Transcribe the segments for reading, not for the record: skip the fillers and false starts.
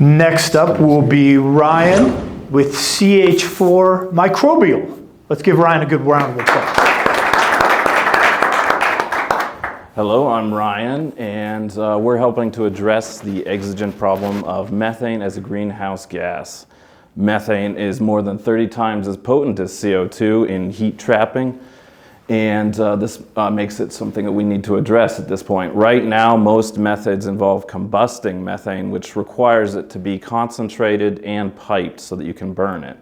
Next up will be Ryan with CH4 Microbial. Let's give Ryan a good round of applause. Hello, I'm Ryan, and we're helping to address the exigent problem of methane as a greenhouse gas. Methane is more than 30 times as potent as CO2 in heat trapping, and this makes it something that we need to address at this point. Right now, most methods involve combusting methane, which requires it to be concentrated and piped so that you can burn it.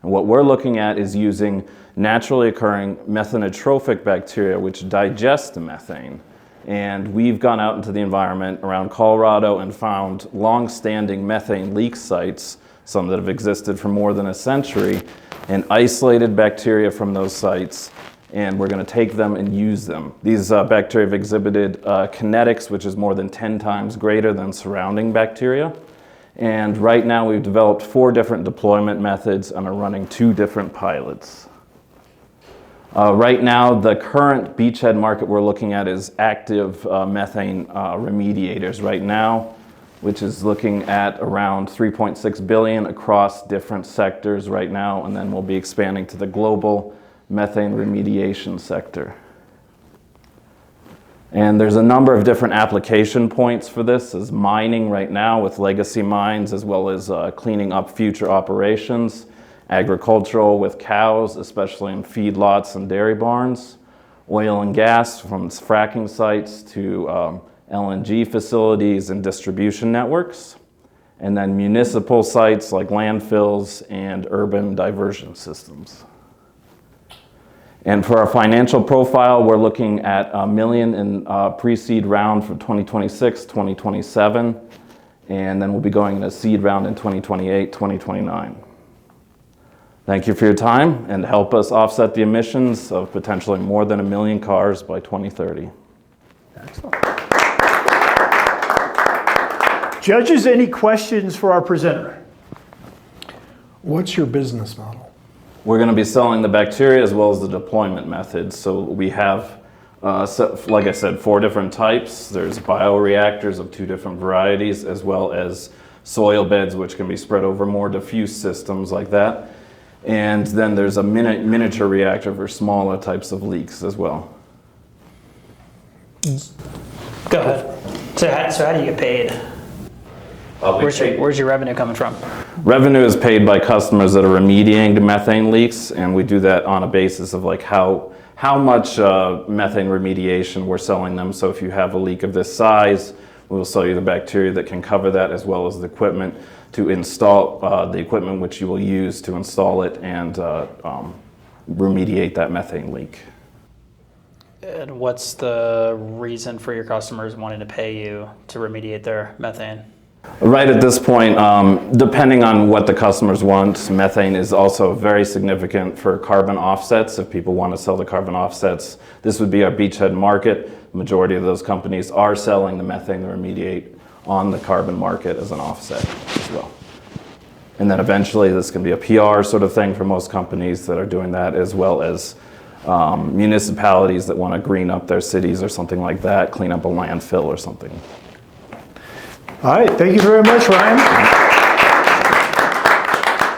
And what we're looking at is using naturally occurring methanotrophic bacteria, which digest the methane. And we've gone out into the environment around Colorado and found long-standing methane leak sites, some that have existed for more than a century, and isolated bacteria from those sites. And we're going to take them and use them. These bacteria have exhibited kinetics, which is more than 10 times greater than surrounding bacteria. And right now we've developed 4 different deployment methods and are running 2 different pilots. Right now, the current beachhead market we're looking at is active methane remediators right now, which is looking at around 3.6 billion across different sectors right now, and then we'll be expanding to the global methane remediation sector. And there's a number of different application points for this, as mining right now with legacy mines, as well as cleaning up future operations, agricultural with cows, especially in feedlots and dairy barns, oil and gas from fracking sites to LNG facilities and distribution networks, and then municipal sites like landfills and urban diversion systems. And for our financial profile, we're looking at $1 million in pre-seed round for 2026, 2027, and then we'll be going in a seed round in 2028, 2029. Thank you for your time, and help us offset the emissions of potentially more than 1 million cars by 2030. Excellent. Judges, any questions for our presenter? What's your business model? We're going to be selling the bacteria as well as the deployment methods. So we have, like I said, 4 different types. There's bioreactors of 2 different varieties, as well as soil beds, which can be spread over more diffuse systems like that. And then there's a miniature reactor for smaller types of leaks as well. Go ahead. So how do you get paid? Where's your revenue coming from? Revenue is paid by customers that are remediating the methane leaks, and we do that on a basis of like how much methane remediation we're selling them. So if you have a leak of this size, we'll sell you the bacteria that can cover that, as well as the equipment to install the equipment which you will use to install it and remediate that methane leak. And what's the reason for your customers wanting to pay you to remediate their methane? Right at this point, depending on what the customers want, methane is also very significant for carbon offsets. If people want to sell the carbon offsets, this would be our beachhead market. The majority of those companies are selling the methane to remediate on the carbon market as an offset as well. And then eventually this can be a PR sort of thing for most companies that are doing that, as well as municipalities that want to green up their cities or something like that, clean up a landfill or something. All right, thank you very much, Ryan.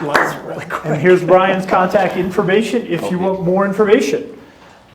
That was really quick. And here's Ryan's contact information if you want more information.